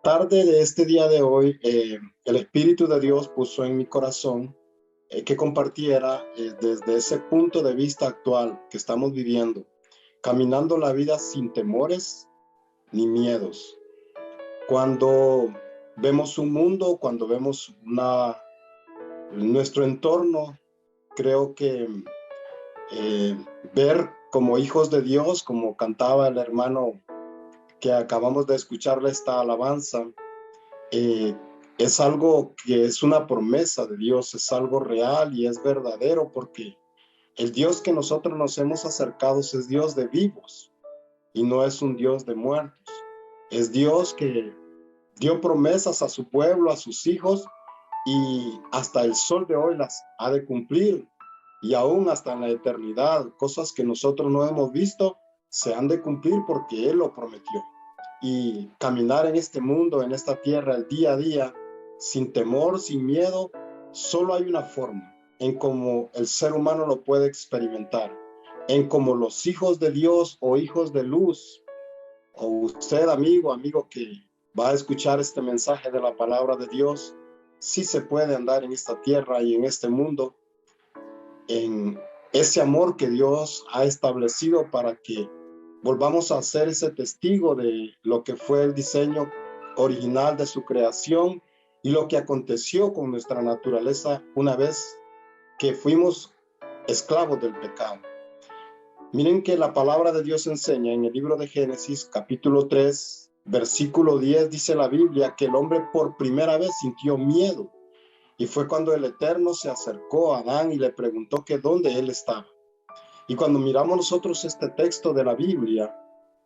Tarde de este día de hoy, el Espíritu de Dios puso en mi corazón que compartiera desde ese punto de vista actual que estamos viviendo, caminando la vida sin temores ni miedos. Cuando vemos un mundo, cuando vemos nuestro entorno, creo que eh, ver como hijos de Dios, como cantaba el hermano que acabamos de escucharle esta alabanza, eh, es algo que es una promesa de Dios, es algo real y es verdadero, porque el Dios que nosotros nos hemos acercado es Dios de vivos y no es un Dios de muertos. Es Dios que dio promesas a su pueblo, a sus hijos, y hasta el sol de hoy las ha de cumplir, y aún hasta en la eternidad, cosas que nosotros no hemos visto, se han de cumplir porque Él lo prometió. Y caminar en este mundo, en esta tierra, el día a día, sin temor, sin miedo, solo hay una forma en cómo el ser humano lo puede experimentar, en cómo los hijos de Dios o hijos de luz, o usted, amigo que va a escuchar este mensaje de la palabra de Dios, sí se puede andar en esta tierra y en este mundo, en ese amor que Dios ha establecido para que volvamos a ser ese testigo de lo que fue el diseño original de su creación y lo que aconteció con nuestra naturaleza una vez que fuimos esclavos del pecado. Miren que la palabra de Dios enseña en el libro de Génesis, capítulo 3, versículo 10, dice la Biblia que el hombre por primera vez sintió miedo. Y fue cuando el Eterno se acercó a Adán y le preguntó que dónde él estaba. Y cuando miramos nosotros este texto de la Biblia,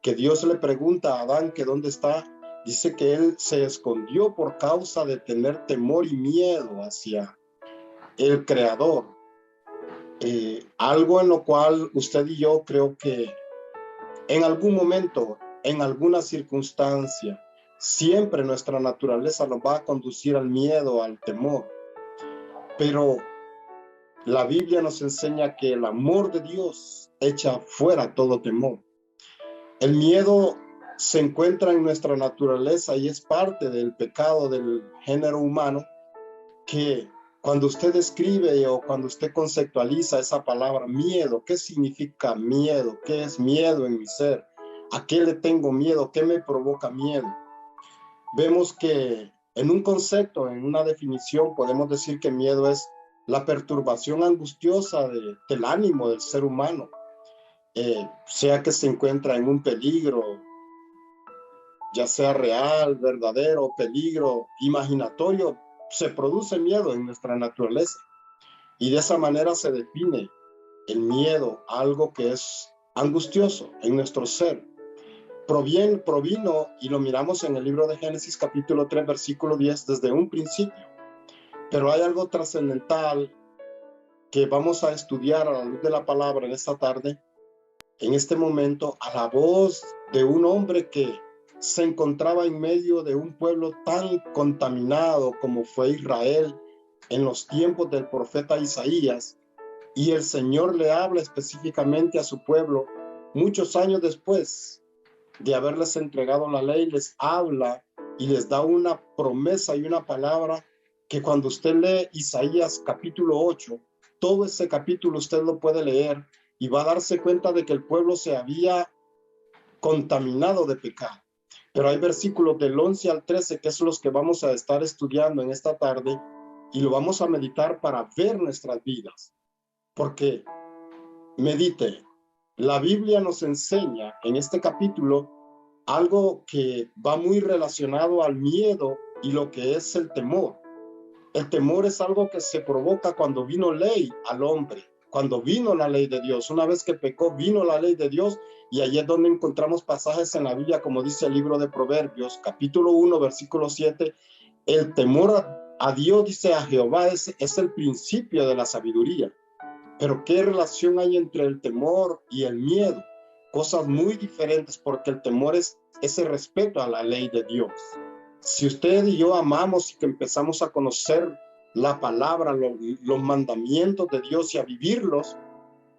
que Dios le pregunta a Adán que dónde está, dice que él se escondió por causa de tener temor y miedo hacia el Creador. Algo en lo cual usted y yo creo que en algún momento, en alguna circunstancia, siempre nuestra naturaleza nos va a conducir al miedo, al temor. Pero la Biblia nos enseña que el amor de Dios echa fuera todo temor. El miedo se encuentra en nuestra naturaleza y es parte del pecado del género humano, que cuando usted escribe o cuando usted conceptualiza esa palabra miedo, ¿qué significa miedo? ¿Qué es miedo en mi ser? ¿A qué le tengo miedo? ¿Qué me provoca miedo? Vemos que en un concepto, en una definición, podemos decir que miedo es la perturbación angustiosa del ánimo del ser humano, sea que se encuentra en un peligro, ya sea real, verdadero, peligro, imaginatorio, se produce miedo en nuestra naturaleza. Y de esa manera se define el miedo, algo que es angustioso en nuestro ser. Provino, y lo miramos en el libro de Génesis capítulo 3, versículo 10, desde un principio. Pero hay algo trascendental que vamos a estudiar a la luz de la palabra en esta tarde, en este momento, a la voz de un hombre que se encontraba en medio de un pueblo tan contaminado como fue Israel en los tiempos del profeta Isaías, y el Señor le habla específicamente a su pueblo muchos años después de haberles entregado la ley, les habla y les da una promesa y una palabra que cuando usted lee Isaías capítulo 8, todo ese capítulo usted lo puede leer y va a darse cuenta de que el pueblo se había contaminado de pecado. Pero hay versículos del 11 al 13 que son los que vamos a estar estudiando en esta tarde y lo vamos a meditar para ver nuestras vidas. Porque medite, la Biblia nos enseña en este capítulo algo que va muy relacionado al miedo y lo que es el temor. El temor es algo que se provoca cuando vino ley al hombre, cuando vino la ley de Dios. Una vez que pecó, vino la ley de Dios, y allí es donde encontramos pasajes en la Biblia, como dice el libro de Proverbios, capítulo 1, versículo 7, el temor a Dios, dice a Jehová, es el principio de la sabiduría. Pero ¿qué relación hay entre el temor y el miedo? Cosas muy diferentes, porque el temor es ese respeto a la ley de Dios. Si usted y yo amamos y que empezamos a conocer la palabra, los mandamientos de Dios y a vivirlos,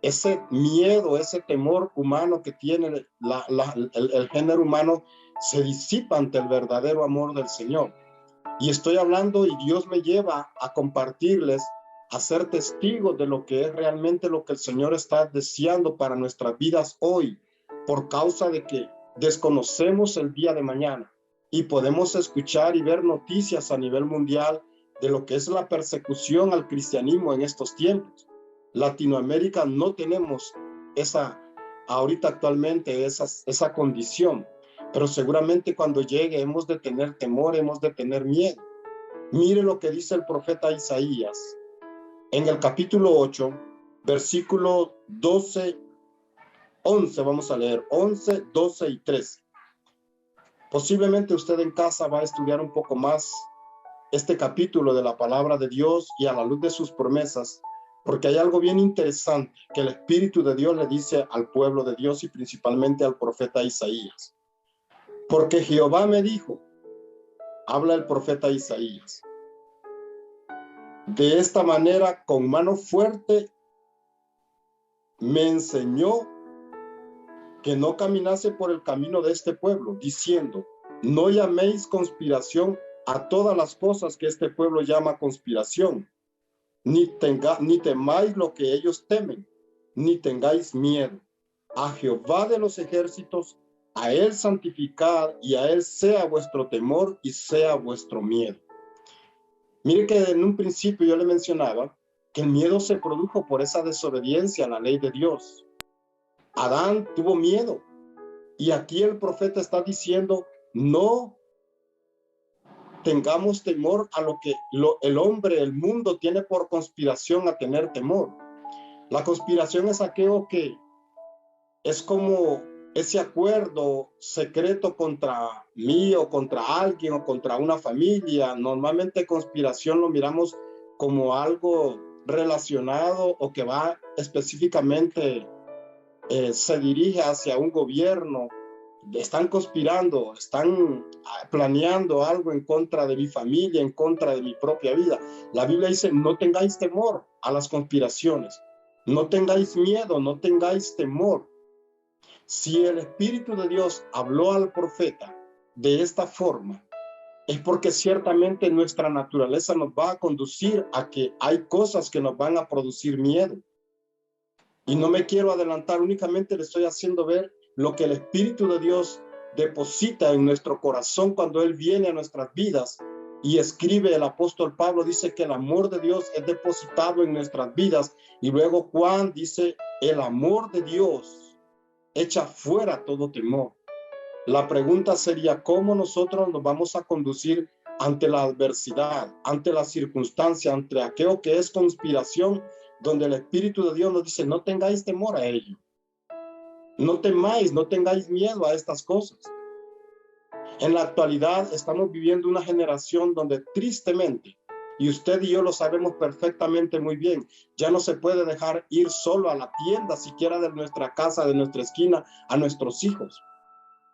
ese miedo, ese temor humano que tiene el género humano se disipa ante el verdadero amor del Señor. Y estoy hablando y Dios me lleva a compartirles, a ser testigos de lo que es realmente lo que el Señor está deseando para nuestras vidas hoy, por causa de que desconocemos el día de mañana y podemos escuchar y ver noticias a nivel mundial de lo que es la persecución al cristianismo en estos tiempos. Latinoamérica no tenemos ahorita actualmente esa condición, pero seguramente cuando llegue hemos de tener temor, hemos de tener miedo. Mire lo que dice el profeta Isaías en el capítulo 8, versículo 12, 11, vamos a leer 11, 12 y 13. Posiblemente usted en casa va a estudiar un poco más este capítulo de la palabra de Dios y a la luz de sus promesas, porque hay algo bien interesante que el Espíritu de Dios le dice al pueblo de Dios y principalmente al profeta Isaías. Porque Jehová me dijo, habla el profeta Isaías, de esta manera con mano fuerte me enseñó que no caminase por el camino de este pueblo, diciendo, no llaméis conspiración a todas las cosas que este pueblo llama conspiración, ni temáis lo que ellos temen, ni tengáis miedo. A Jehová de los ejércitos, a él santificad y a él sea vuestro temor y sea vuestro miedo. Mire que en un principio yo le mencionaba que el miedo se produjo por esa desobediencia a la ley de Dios. Adán tuvo miedo y aquí el profeta está diciendo, no tengamos temor a lo que el hombre, el mundo tiene por conspiración a tener temor. La conspiración es aquello que es como ese acuerdo secreto contra mí o contra alguien o contra una familia. Normalmente conspiración lo miramos como algo relacionado o que va específicamente, se dirige hacia un gobierno. Están conspirando, están planeando algo en contra de mi familia, en contra de mi propia vida. La Biblia dice, no tengáis temor a las conspiraciones, no tengáis miedo, no tengáis temor. Si el Espíritu de Dios habló al profeta de esta forma, es porque ciertamente nuestra naturaleza nos va a conducir a que hay cosas que nos van a producir miedo. Y no me quiero adelantar, únicamente le estoy haciendo ver lo que el Espíritu de Dios deposita en nuestro corazón cuando Él viene a nuestras vidas. Y escribe el apóstol Pablo, dice que el amor de Dios es depositado en nuestras vidas. Y luego Juan dice, el amor de Dios echa fuera todo temor. La pregunta sería, ¿cómo nosotros nos vamos a conducir ante la adversidad, ante la circunstancia, ante aquello que es conspiración, donde el Espíritu de Dios nos dice, no tengáis temor a ello? No temáis, no tengáis miedo a estas cosas. En la actualidad estamos viviendo una generación donde tristemente, y usted y yo lo sabemos perfectamente muy bien, ya no se puede dejar ir solo a la tienda, siquiera de nuestra casa, de nuestra esquina, a nuestros hijos.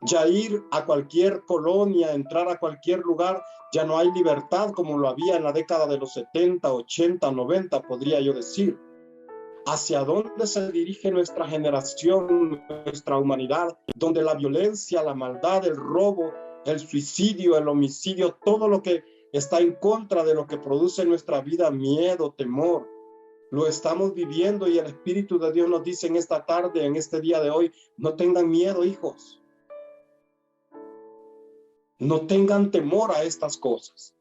Ya ir a cualquier colonia, entrar a cualquier lugar, ya no hay libertad como lo había en la década de los 70, 80, 90, podría yo decir. ¿Hacia dónde se dirige nuestra generación, nuestra humanidad? Donde la violencia, la maldad, el robo, el suicidio, el homicidio, todo lo que está en contra de lo que produce en nuestra vida, miedo, temor, lo estamos viviendo y el Espíritu de Dios nos dice en esta tarde, en este día de hoy, no tengan miedo, hijos. No tengan temor a estas cosas.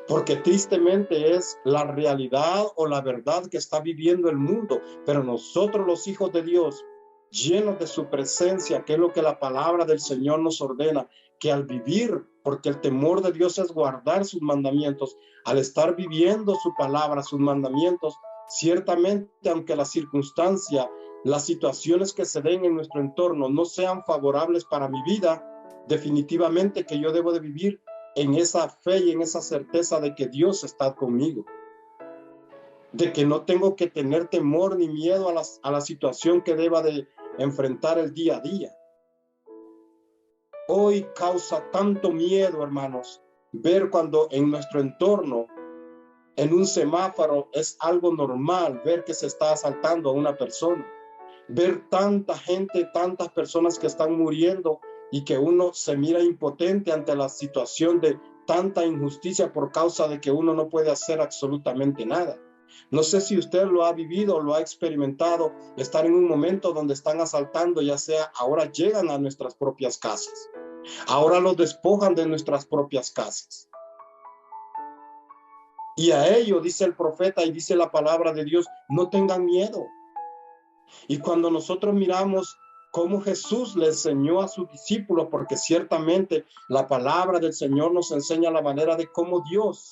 Porque tristemente es la realidad o la verdad que está viviendo el mundo. Pero nosotros los hijos de Dios, llenos de su presencia, que es lo que la palabra del Señor nos ordena, que al vivir, porque el temor de Dios es guardar sus mandamientos, al estar viviendo su palabra, sus mandamientos, ciertamente aunque la circunstancia, las situaciones que se den en nuestro entorno no sean favorables para mi vida, definitivamente que yo debo de vivir en esa fe y en esa certeza de que Dios está conmigo, de que no tengo que tener temor ni miedo a la situación que deba de enfrentar el día a día. Hoy causa tanto miedo, hermanos, ver cuando en nuestro entorno En un semáforo es algo normal ver que se está asaltando a una persona, ver tanta gente, tantas personas que están muriendo y que uno se mira impotente ante la situación de tanta injusticia por causa de que uno no puede hacer absolutamente nada. No sé si usted lo ha vivido, lo ha experimentado, estar en un momento donde están asaltando, ya sea ahora llegan a nuestras propias casas, ahora los despojan de nuestras propias casas. Y a ello dice el profeta y dice la palabra de Dios, no tengan miedo. Y cuando nosotros miramos cómo Jesús le enseñó a sus discípulos, porque ciertamente la palabra del Señor nos enseña la manera de cómo Dios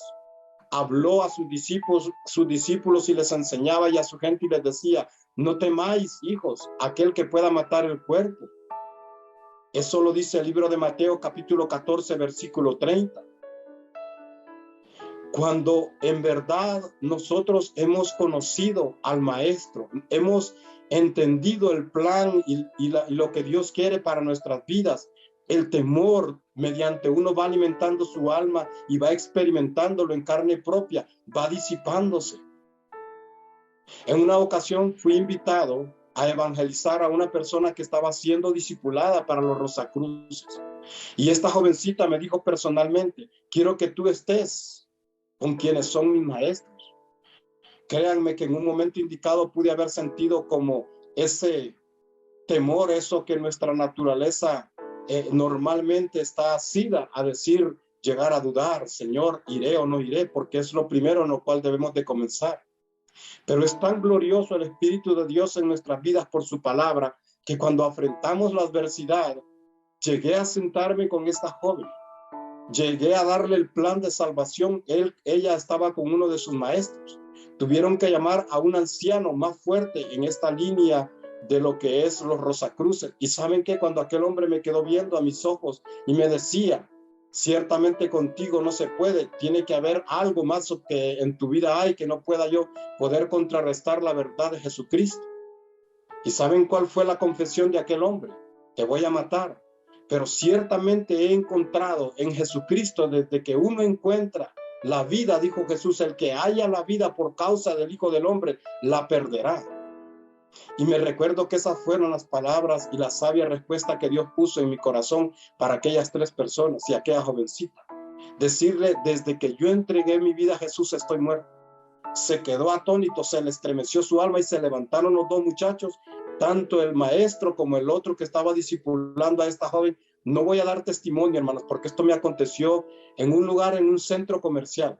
habló a sus discípulos y les enseñaba y a su gente y les decía, no temáis, hijos, aquel que pueda matar el cuerpo. Eso lo dice el libro de Mateo capítulo 14, versículo 30. Cuando en verdad nosotros hemos conocido al Maestro, hemos entendido el plan y lo que Dios quiere para nuestras vidas, el temor mediante uno va alimentando su alma y va experimentándolo en carne propia, va disipándose. En una ocasión fui invitado a evangelizar a una persona que estaba siendo discipulada para los Rosacruces. Y esta jovencita me dijo personalmente, quiero que tú estés con quienes son mis maestros. Créanme que en un momento indicado pude haber sentido como ese temor, eso que nuestra naturaleza normalmente está asida a decir, llegar a dudar, Señor, iré o no iré, porque es lo primero en lo cual debemos de comenzar. Pero es tan glorioso el Espíritu de Dios en nuestras vidas por su palabra, que cuando afrontamos la adversidad, llegué a sentarme con esta joven. Llegué a darle el plan de salvación. Ella estaba con uno de sus maestros. Tuvieron que llamar a un anciano más fuerte en esta línea de lo que es los Rosacruces. Y saben que cuando aquel hombre me quedó viendo a mis ojos y me decía, ciertamente contigo no se puede, tiene que haber algo más que en tu vida hay que no pueda yo poder contrarrestar la verdad de Jesucristo. ¿Y saben cuál fue la confesión de aquel hombre? Te voy a matar. Pero ciertamente he encontrado en Jesucristo, desde que uno encuentra la vida, dijo Jesús, el que haya la vida por causa del Hijo del Hombre, la perderá. Y me recuerdo que esas fueron las palabras y la sabia respuesta que Dios puso en mi corazón para aquellas tres personas y aquella jovencita. Decirle, desde que yo entregué mi vida a Jesús, estoy muerto. Se quedó atónito, se le estremeció su alma y se levantaron los dos muchachos, tanto el maestro como el otro que estaba discipulando a esta joven. No voy a dar testimonio, hermanos, porque esto me aconteció en un lugar, en un centro comercial.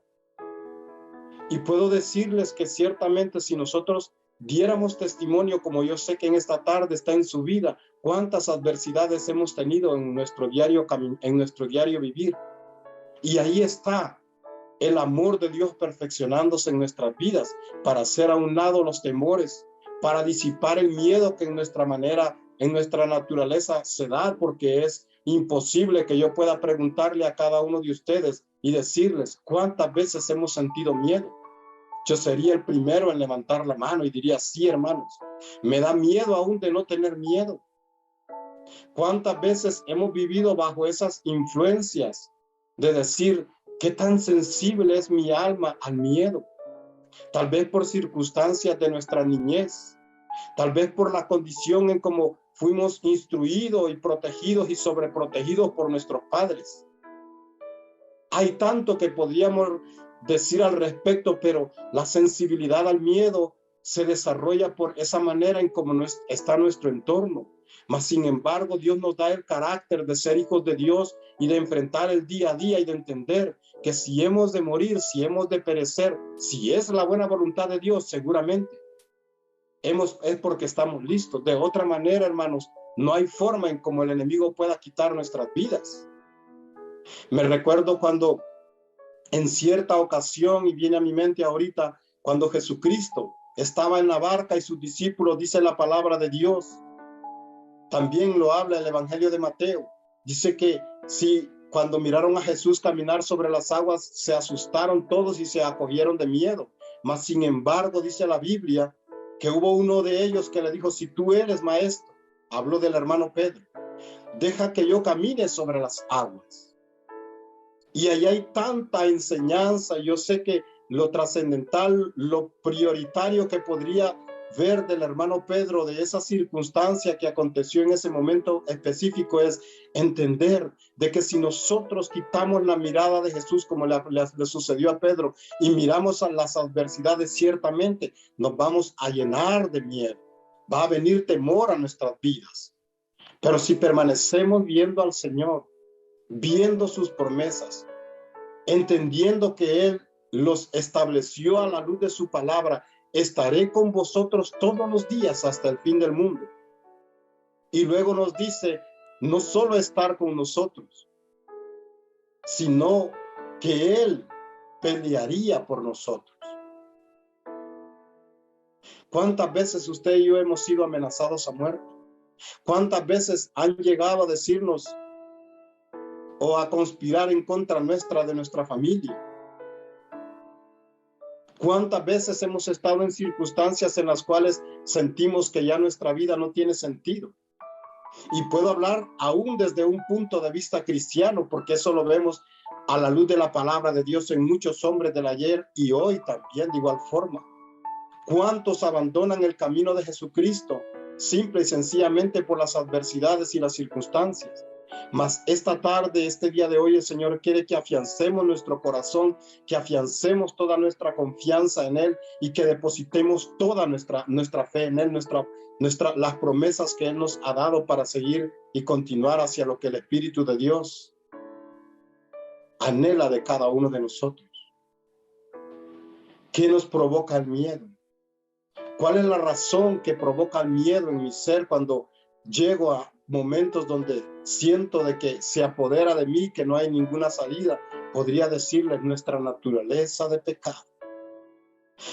Y puedo decirles que ciertamente si nosotros diéramos testimonio, como yo sé que en esta tarde está en su vida, cuántas adversidades hemos tenido en nuestro diario vivir. Y ahí está el amor de Dios perfeccionándose en nuestras vidas para hacer a un lado los temores, para disipar el miedo que en nuestra naturaleza se da, porque es imposible que yo pueda preguntarle a cada uno de ustedes y decirles cuántas veces hemos sentido miedo. Yo sería el primero en levantar la mano y diría, sí, hermanos, me da miedo aún de no tener miedo. ¿Cuántas veces hemos vivido bajo esas influencias de decir, qué tan sensible es mi alma al miedo? Tal vez por circunstancias de nuestra niñez, tal vez por la condición en cómo fuimos instruidos y protegidos y sobreprotegidos por nuestros padres. Hay tanto que podríamos decir al respecto, pero la sensibilidad al miedo se desarrolla por esa manera en cómo está nuestro entorno. Mas sin embargo, Dios nos da el carácter de ser hijos de Dios y de enfrentar el día a día y de entender que si hemos de morir, si hemos de perecer, si es la buena voluntad de Dios, seguramente es porque estamos listos. De otra manera, hermanos, no hay forma en cómo el enemigo pueda quitar nuestras vidas. Me recuerdo cuando en cierta ocasión, y viene a mi mente ahorita, cuando Jesucristo estaba en la barca y sus discípulos, dice la palabra de Dios, también lo habla el Evangelio de Mateo, dice que si cuando miraron a Jesús caminar sobre las aguas, se asustaron todos y se acogieron de miedo. Mas sin embargo, dice la Biblia, que hubo uno de ellos que le dijo, si tú eres maestro, habló del hermano Pedro, deja que yo camine sobre las aguas. Y ahí hay tanta enseñanza. Yo sé que lo trascendental, lo prioritario que podría ver del hermano Pedro de esa circunstancia que aconteció en ese momento específico es entender de que si nosotros quitamos la mirada de Jesús como le sucedió a Pedro y miramos a las adversidades, ciertamente nos vamos a llenar de miedo, va a venir temor a nuestras vidas. Pero si permanecemos viendo al Señor, viendo sus promesas, entendiendo que Él los estableció a la luz de su palabra, estaré con vosotros todos los días hasta el fin del mundo. Y luego nos dice, no solo estar con nosotros, sino que Él pelearía por nosotros. ¿Cuántas veces usted y yo hemos sido amenazados a muerte? ¿Cuántas veces han llegado a decirnos o a conspirar en contra nuestra, de nuestra familia? ¿Cuántas veces hemos estado en circunstancias en las cuales sentimos que ya nuestra vida no tiene sentido? Y puedo hablar aún desde un punto de vista cristiano, porque eso lo vemos a la luz de la palabra de Dios en muchos hombres del ayer y hoy también de igual forma. ¿Cuántos abandonan el camino de Jesucristo simple y sencillamente por las adversidades y las circunstancias? Mas esta tarde, este día de hoy, el Señor quiere que afiancemos nuestro corazón, que afiancemos toda nuestra confianza en Él y que depositemos toda nuestra fe en Él, las promesas que Él nos ha dado para seguir y continuar hacia lo que el Espíritu de Dios anhela de cada uno de nosotros. ¿Qué nos provoca el miedo? ¿Cuál es la razón que provoca el miedo en mi ser cuando llego a momentos donde siento de que se apodera de mí, que no hay ninguna salida? Podría decirles nuestra naturaleza de pecado.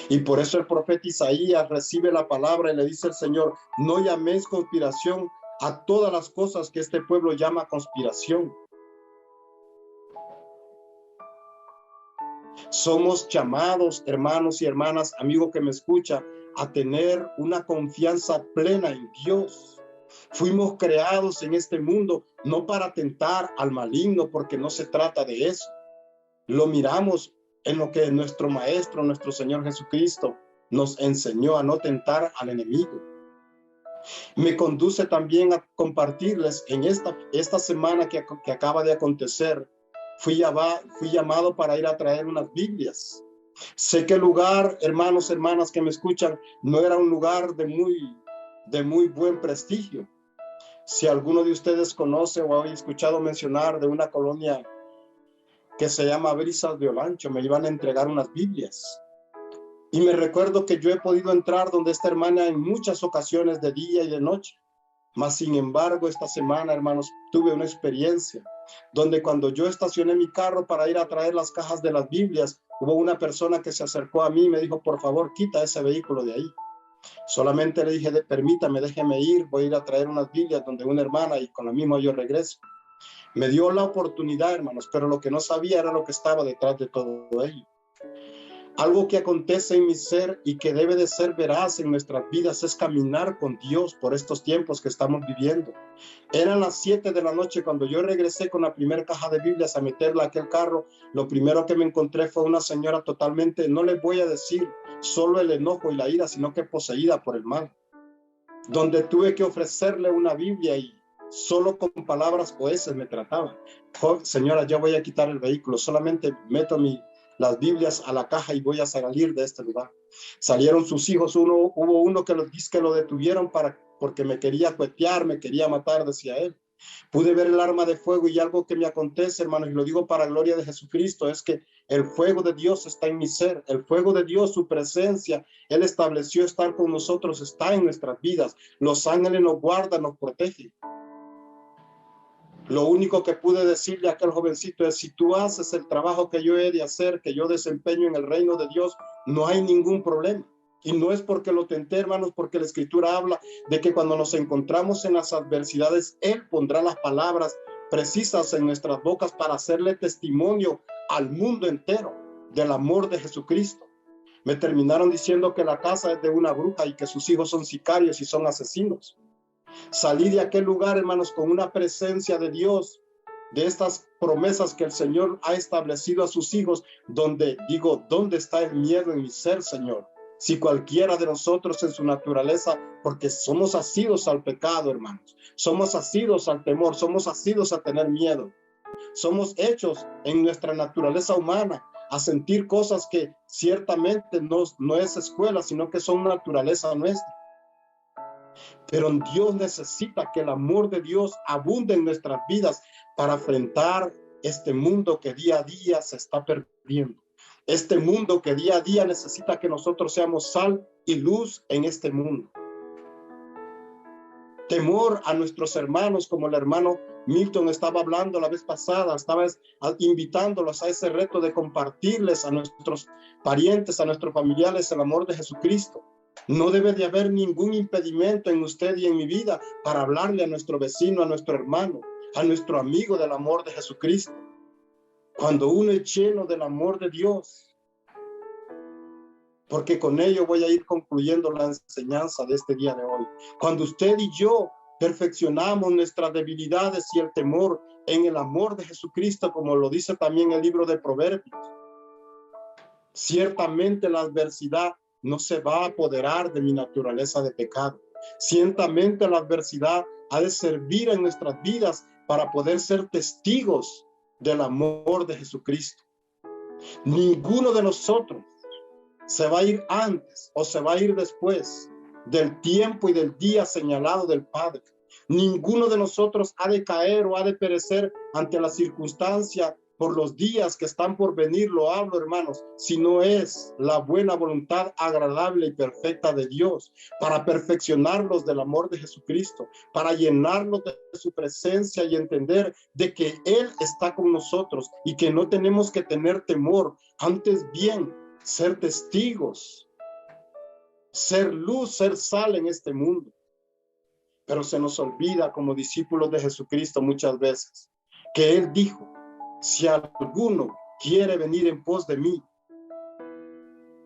Y por eso el profeta Isaías recibe la palabra y le dice al Señor, no llaméis conspiración a todas las cosas que este pueblo llama conspiración. Somos llamados, hermanos y hermanas, amigo que me escucha, a tener una confianza plena en Dios. Fuimos creados en este mundo no para tentar al maligno, porque no se trata de eso. Lo miramos en lo que nuestro Maestro, nuestro Señor Jesucristo, nos enseñó a no tentar al enemigo. Me conduce también a compartirles en esta semana que acaba de acontecer. Fui llamado para ir a traer unas Biblias. Sé que el lugar, hermanos, hermanas que me escuchan, no era un lugar de muy buen prestigio. Si alguno de ustedes conoce o ha escuchado mencionar de una colonia que se llama Brisas de Olancho, me iban a entregar unas Biblias. Y me recuerdo que yo he podido entrar donde esta hermana en muchas ocasiones de día y de noche. Mas, sin embargo, esta semana, hermanos, tuve una experiencia donde cuando yo estacioné mi carro para ir a traer las cajas de las Biblias, hubo una persona que se acercó a mí y me dijo, por favor, quita ese vehículo de ahí. Solamente le dije, permítame, déjeme ir, voy a ir a traer unas Biblias donde una hermana y con la misma yo regreso. Me dio la oportunidad, hermanos, pero lo que no sabía era lo que estaba detrás de todo ello. Algo que acontece en mi ser y que debe de ser veraz en nuestras vidas es caminar con Dios por estos tiempos que estamos viviendo. Eran las 7 de la noche cuando yo regresé con la primera caja de Biblias a meterla a aquel carro. Lo primero que me encontré fue una señora totalmente, no les voy a decir solo el enojo y la ira, sino que poseída por el mal. Donde tuve que ofrecerle una Biblia y solo con palabras oeces me trataba. Oh, señora, ya voy a quitar el vehículo, solamente meto las Biblias a la caja y voy a salir de este lugar. Salieron sus hijos, hubo uno que lo detuvieron porque me quería cuetear, me quería matar, decía él. Pude ver el arma de fuego y algo que me acontece, hermanos, y lo digo para gloria de Jesucristo, es que el fuego de Dios está en mi ser, el fuego de Dios, su presencia, Él estableció estar con nosotros, está en nuestras vidas. Los ángeles nos guardan, nos protegen. Lo único que pude decirle a aquel jovencito es, si tú haces el trabajo que yo he de hacer, que yo desempeño en el reino de Dios, no hay ningún problema. Y no es porque lo tenté, hermanos, porque la Escritura habla de que cuando nos encontramos en las adversidades, Él pondrá las palabras precisas en nuestras bocas para hacerle testimonio al mundo entero del amor de Jesucristo. Me terminaron diciendo que la casa es de una bruja y que sus hijos son sicarios y son asesinos. Salí de aquel lugar, hermanos, con una presencia de Dios de estas promesas que el Señor ha establecido a sus hijos, donde digo, ¿dónde está el miedo en mi ser, Señor? Si cualquiera de nosotros en su naturaleza, porque somos asidos al pecado, hermanos, somos asidos al temor, somos asidos a tener miedo, somos hechos en nuestra naturaleza humana a sentir cosas que ciertamente no es escuela, sino que son naturaleza nuestra. Pero Dios necesita que el amor de Dios abunde en nuestras vidas para enfrentar este mundo que día a día se está perdiendo. Este mundo que día a día necesita que nosotros seamos sal y luz en este mundo. Temor a nuestros hermanos, como el hermano Milton estaba hablando la vez pasada, estaba invitándolos a ese reto de compartirles a nuestros parientes, a nuestros familiares el amor de Jesucristo. No debe de haber ningún impedimento en usted y en mi vida para hablarle a nuestro vecino, a nuestro hermano, a nuestro amigo del amor de Jesucristo. Cuando uno es lleno del amor de Dios, porque con ello voy a ir concluyendo la enseñanza de este día de hoy. Cuando usted y yo perfeccionamos nuestras debilidades y el temor en el amor de Jesucristo, como lo dice también el libro de Proverbios, ciertamente la adversidad no se va a apoderar de mi naturaleza de pecado. Ciertamente la adversidad ha de servir en nuestras vidas para poder ser testigos del amor de Jesucristo. Ninguno de nosotros se va a ir antes o se va a ir después del tiempo y del día señalado del Padre. Ninguno de nosotros ha de caer o ha de perecer ante la circunstancia por los días que están por venir, lo hablo, hermanos, si no es la buena voluntad agradable y perfecta de Dios para perfeccionarlos del amor de Jesucristo, para llenarlos de su presencia y entender de que Él está con nosotros y que no tenemos que tener temor, antes bien ser testigos, ser luz, ser sal en este mundo. Pero se nos olvida como discípulos de Jesucristo muchas veces que Él dijo: si alguno quiere venir en pos de mí,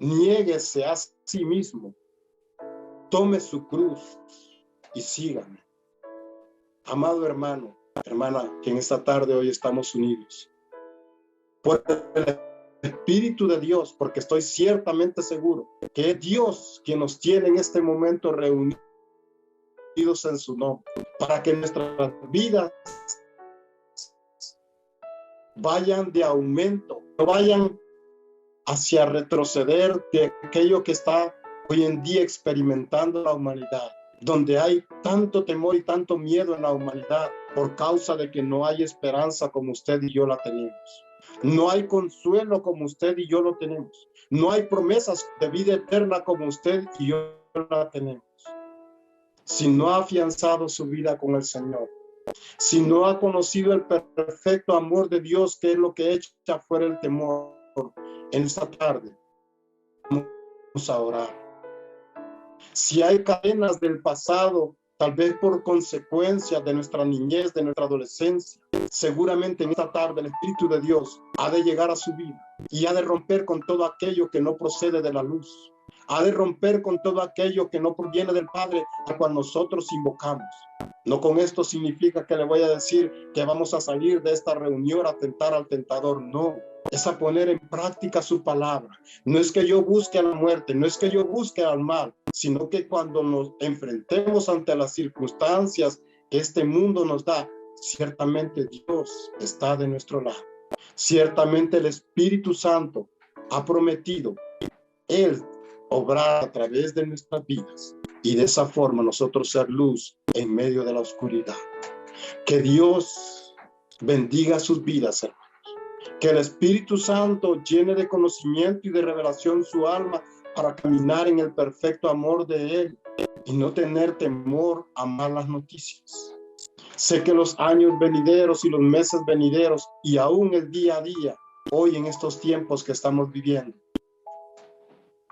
niéguese a sí mismo, tome su cruz y sígame. Amado hermano, hermana, que en esta tarde hoy estamos unidos por el Espíritu de Dios, porque estoy ciertamente seguro que es Dios quien nos tiene en este momento reunidos en su nombre, para que nuestras vidas vayan de aumento, no vayan hacia retroceder de aquello que está hoy en día experimentando la humanidad, donde hay tanto temor y tanto miedo en la humanidad por causa de que no hay esperanza como usted y yo la tenemos. No hay consuelo como usted y yo lo tenemos. No hay promesas de vida eterna como usted y yo la tenemos. Si no ha afianzado su vida con el Señor, si no ha conocido el perfecto amor de Dios, que es lo que echa fuera el temor, en esta tarde vamos a orar. Si hay cadenas del pasado, tal vez por consecuencia de nuestra niñez, de nuestra adolescencia, seguramente en esta tarde el Espíritu de Dios ha de llegar a su vida y ha de romper con todo aquello que no procede de la luz. Ha de romper con todo aquello que no proviene del Padre al cual nosotros invocamos. No con esto significa que le voy a decir que vamos a salir de esta reunión a tentar al tentador. No, es a poner en práctica su palabra. No es que yo busque a la muerte, no es que yo busque al mal, sino que cuando nos enfrentemos ante las circunstancias que este mundo nos da, ciertamente Dios está de nuestro lado. Ciertamente el Espíritu Santo ha prometido Él obrar a través de nuestras vidas y de esa forma nosotros ser luz en medio de la oscuridad. Que Dios bendiga sus vidas, hermanos. Que el Espíritu Santo llene de conocimiento y de revelación su alma para caminar en el perfecto amor de Él y no tener temor a malas noticias. Sé que los años venideros y los meses venideros y aún el día a día, hoy en estos tiempos que estamos viviendo,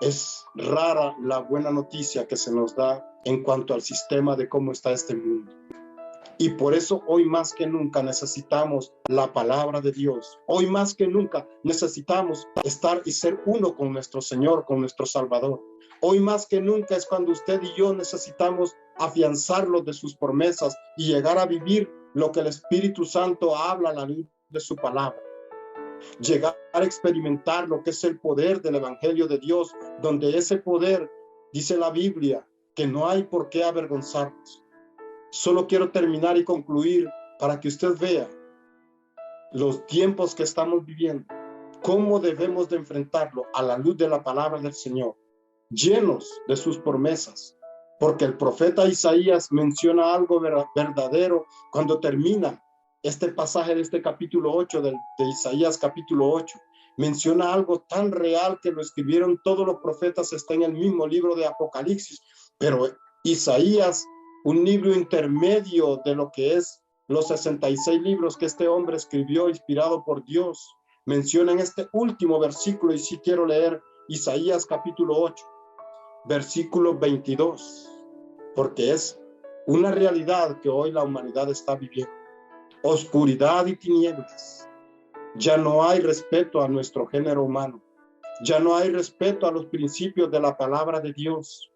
es rara la buena noticia que se nos da en cuanto al sistema de cómo está este mundo. Y por eso hoy más que nunca necesitamos la palabra de Dios. Hoy más que nunca necesitamos estar y ser uno con nuestro Señor, con nuestro Salvador. Hoy más que nunca es cuando usted y yo necesitamos afianzarlo de sus promesas y llegar a vivir lo que el Espíritu Santo habla a la luz de su palabra. Llegar a experimentar lo que es el poder del Evangelio de Dios, donde ese poder, dice la Biblia, que no hay por qué avergonzarnos. Solo quiero terminar y concluir para que usted vea los tiempos que estamos viviendo, cómo debemos de enfrentarlo a la luz de la palabra del Señor, llenos de sus promesas, porque el profeta Isaías menciona algo verdadero cuando termina este pasaje de este capítulo 8 de Isaías capítulo 8. Menciona algo tan real que lo escribieron todos los profetas, está en el mismo libro de Apocalipsis, pero Isaías, un libro intermedio de lo que es los 66 libros que este hombre escribió inspirado por Dios, menciona en este último versículo, y sí quiero leer Isaías capítulo 8, versículo 22, porque es una realidad que hoy la humanidad está viviendo. Oscuridad y tinieblas. Ya no hay respeto a nuestro género humano. Ya no hay respeto a los principios de la palabra de Dios.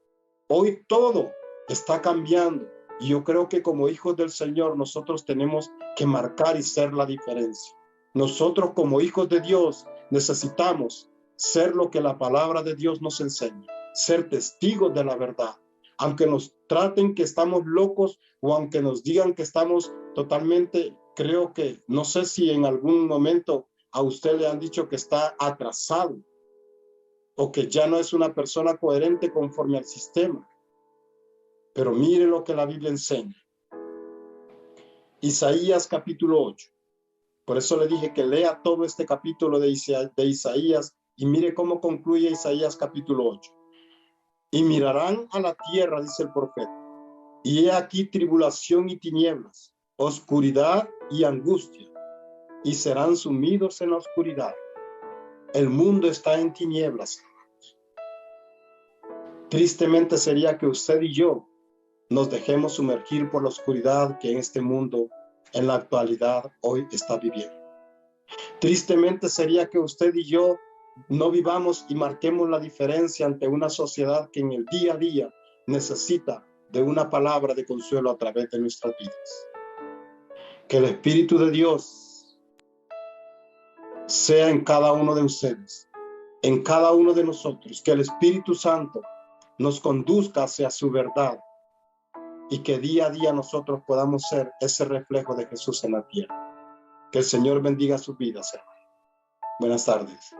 Hoy todo está cambiando y yo creo que como hijos del Señor nosotros tenemos que marcar y ser la diferencia. Nosotros como hijos de Dios necesitamos ser lo que la palabra de Dios nos enseña, ser testigos de la verdad. Aunque nos traten que estamos locos o aunque nos digan que estamos totalmente, creo que, no sé si en algún momento a usted le han dicho que está atrasado o que ya no es una persona coherente conforme al sistema. Pero mire lo que la Biblia enseña. Isaías capítulo 8. Por eso le dije que lea todo este capítulo de Isaías y mire cómo concluye Isaías capítulo 8. Y mirarán a la tierra, dice el profeta, y he aquí tribulación y tinieblas, oscuridad y angustia, y serán sumidos en la oscuridad. El mundo está en tinieblas. Tristemente sería que usted y yo nos dejemos sumergir por la oscuridad que en este mundo, en la actualidad, hoy está viviendo. Tristemente sería que usted y yo no vivamos y marquemos la diferencia ante una sociedad que en el día a día necesita de una palabra de consuelo a través de nuestras vidas. Que el Espíritu de Dios sea en cada uno de ustedes, en cada uno de nosotros, que el Espíritu Santo nos conduzca hacia su verdad y que día a día nosotros podamos ser ese reflejo de Jesús en la tierra. Que el Señor bendiga sus vidas, hermano. Buenas tardes.